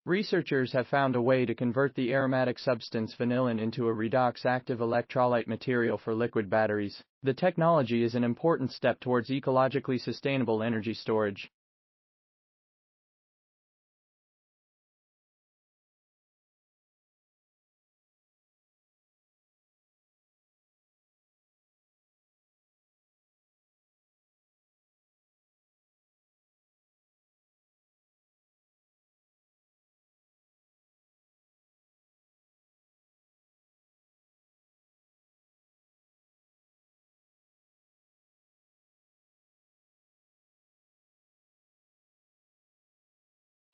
Researchers have found a way to convert the aromatic substance vanillin into a redox active electrolyte material for liquid batteries. The technology is an important step towards ecologically sustainable energy storage.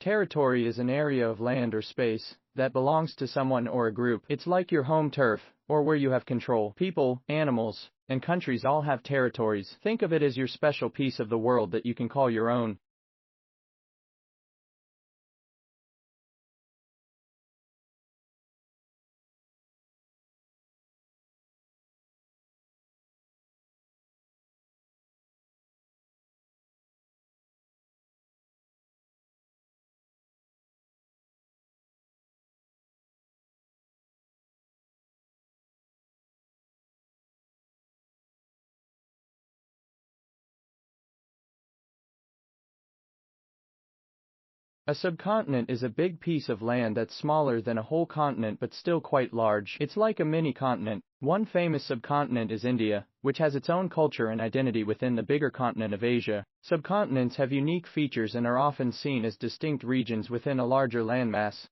Territory is an area of land or space that belongs to someone or a group. It's like your home turf, or where you have control. People, animals, and countries all have territories. Think of it as your special piece of the world that you can call your own. A subcontinent is a big piece of land that's smaller than a whole continent but still quite large. It's like a mini-continent. One famous subcontinent is India, which has its own culture and identity within the bigger continent of Asia. Subcontinents have unique features and are often seen as distinct regions within a larger landmass.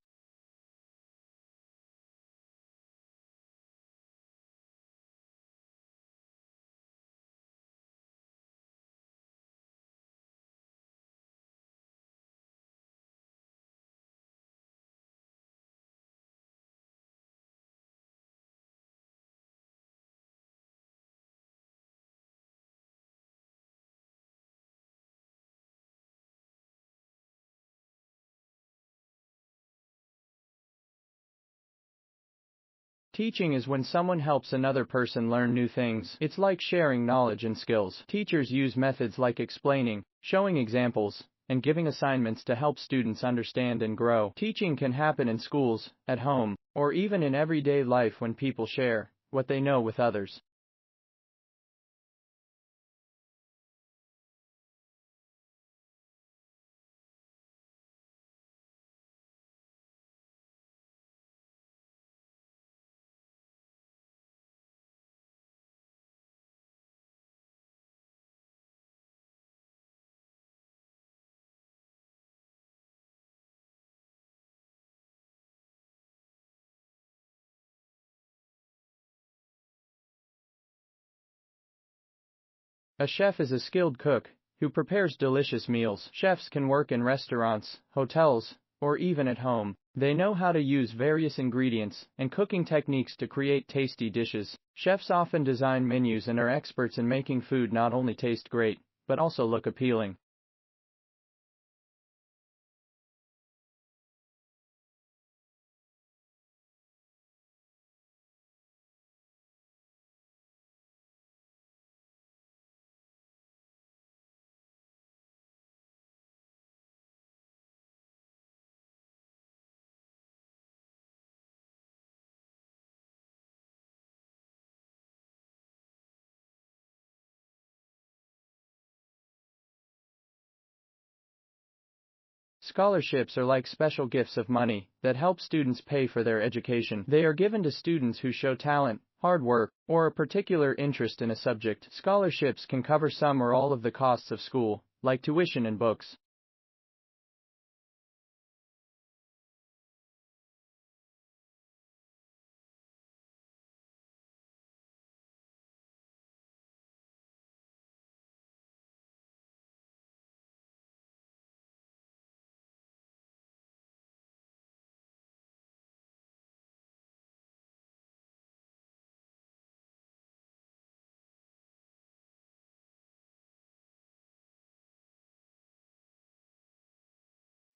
Teaching is when someone helps another person learn new things. It's like sharing knowledge and skills. Teachers use methods like explaining, showing examples, and giving assignments to help students understand and grow. Teaching can happen in schools, at home, or even in everyday life when people share what they know with others. A chef is a skilled cook who prepares delicious meals. Chefs can work in restaurants, hotels, or even at home. They know how to use various ingredients and cooking techniques to create tasty dishes. Chefs often design menus and are experts in making food not only taste great, but also look appealing. Scholarships are like special gifts of money that help students pay for their education. They are given to students who show talent, hard work, or a particular interest in a subject. Scholarships can cover some or all of the costs of school, like tuition and books.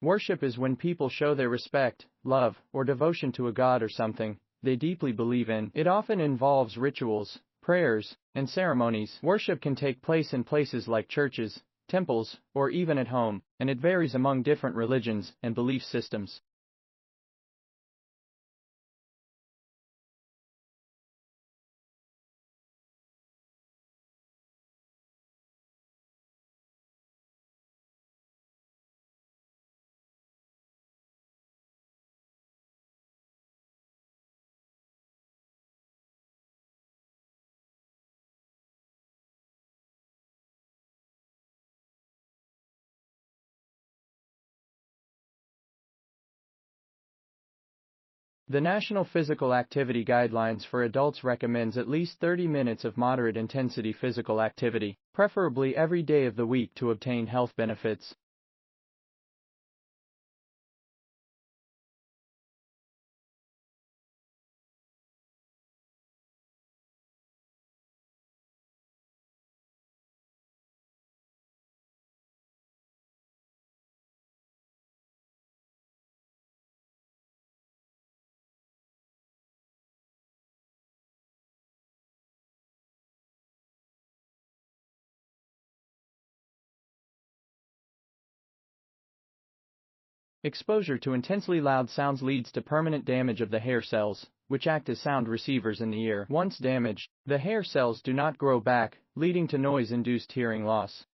Worship is when people show their respect, love, or devotion to a god or something they deeply believe in. It often involves rituals, prayers, and ceremonies. Worship can take place in places like churches, temples, or even at home, and it varies among different religions and belief systems. The National Physical Activity Guidelines for Adults recommends at least 30 minutes of moderate intensity physical activity, preferably every day of the week to obtain health benefits. Exposure to intensely loud sounds leads to permanent damage of the hair cells, which act as sound receivers in the ear. Once damaged, the hair cells do not grow back, leading to noise-induced hearing loss.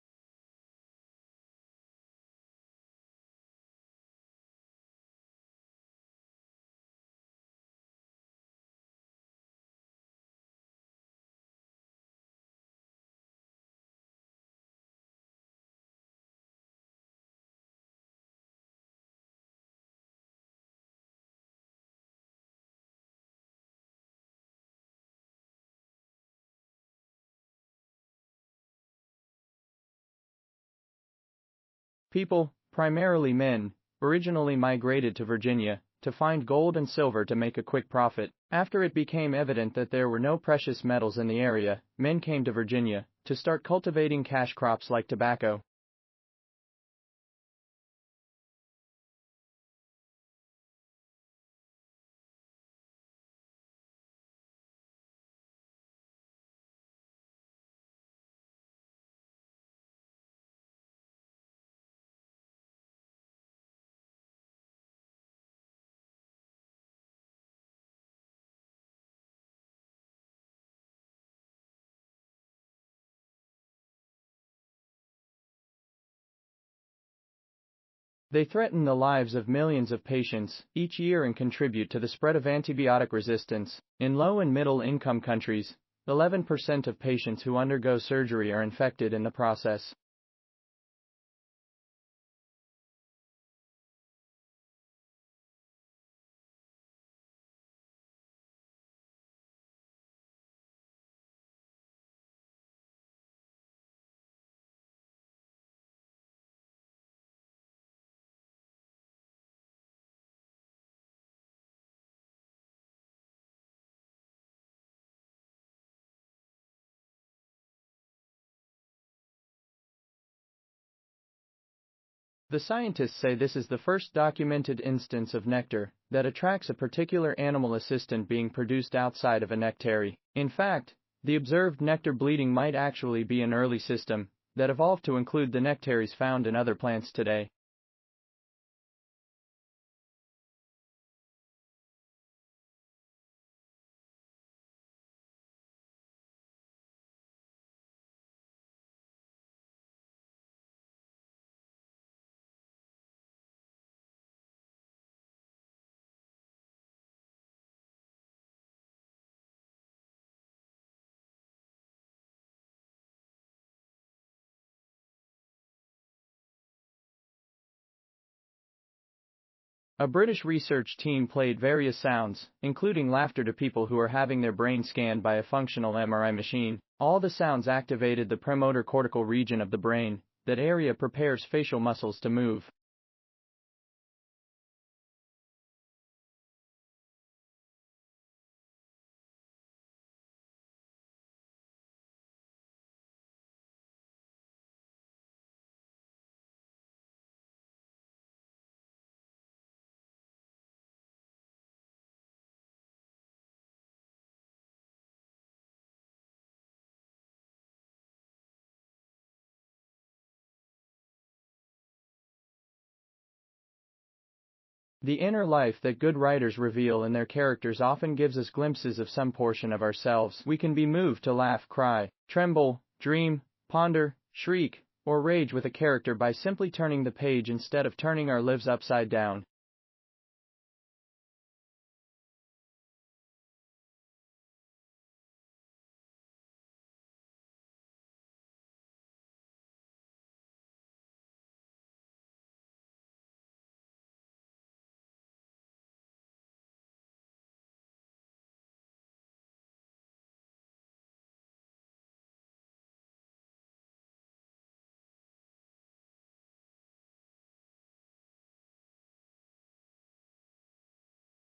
People, primarily men, originally migrated to Virginia to find gold and silver to make a quick profit. After it became evident that there were no precious metals in the area, men came to Virginia to start cultivating cash crops like tobacco. They threaten the lives of millions of patients each year and contribute to the spread of antibiotic resistance. In low and middle income countries, 11% of patients who undergo surgery are infected in the process. The scientists say this is the first documented instance of nectar that attracts a particular animal assistant being produced outside of a nectary. In fact, the observed nectar bleeding might actually be an early system that evolved to include the nectaries found in other plants today. A British research team played various sounds, including laughter, to people who were having their brain scanned by a functional MRI machine. All the sounds activated the premotor cortical region of the brain. That area prepares facial muscles to move. The inner life that good writers reveal in their characters often gives us glimpses of some portion of ourselves. We can be moved to laugh, cry, tremble, dream, ponder, shriek, or rage with a character by simply turning the page instead of turning our lives upside down.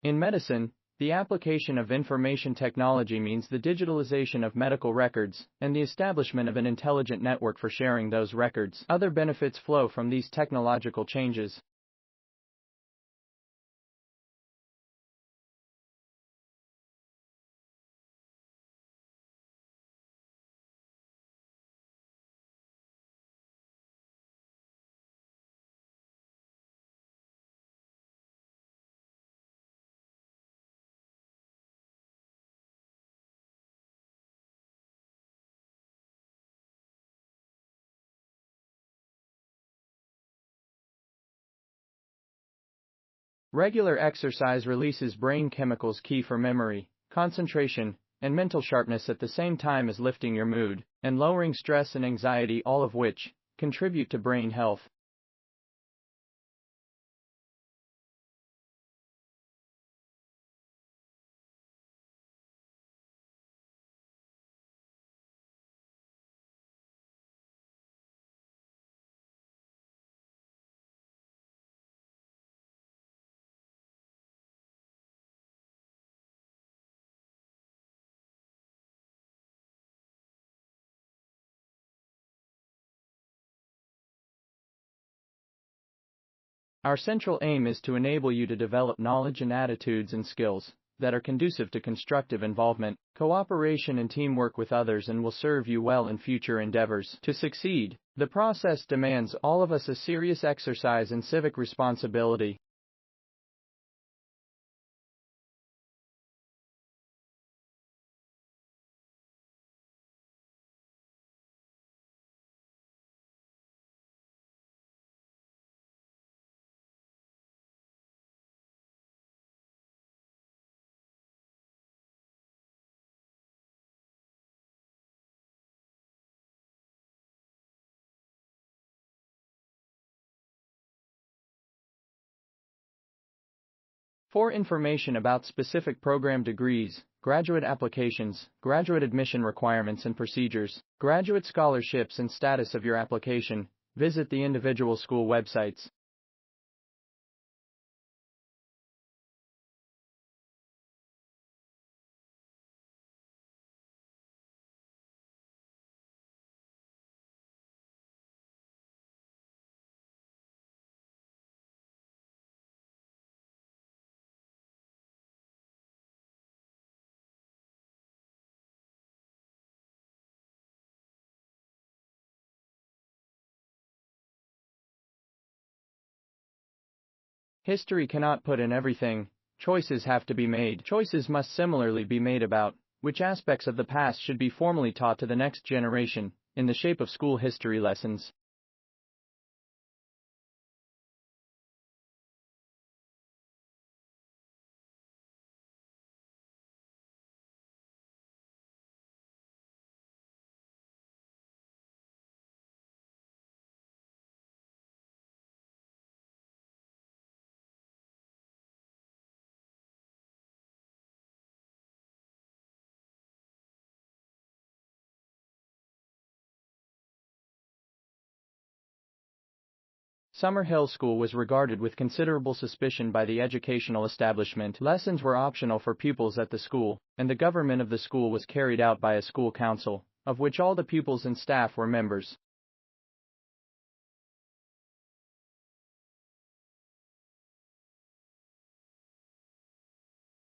In medicine, the application of information technology means the digitalization of medical records and the establishment of an intelligent network for sharing those records. Other benefits flow from these technological changes. Regular exercise releases brain chemicals key for memory, concentration, and mental sharpness at the same time as lifting your mood and lowering stress and anxiety, all of which contribute to brain health. Our central aim is to enable you to develop knowledge and attitudes and skills that are conducive to constructive involvement, cooperation and teamwork with others, and will serve you well in future endeavors. To succeed, the process demands all of us a serious exercise in civic responsibility. For information about specific program degrees, graduate applications, graduate admission requirements and procedures, graduate scholarships and status of your application, visit the individual school websites. History cannot put in everything. Choices have to be made. Choices must similarly be made about which aspects of the past should be formally taught to the next generation, in the shape of school history lessons. Summer Hill School was regarded with considerable suspicion by the educational establishment. Lessons were optional for pupils at the school, and the government of the school was carried out by a school council, of which all the pupils and staff were members.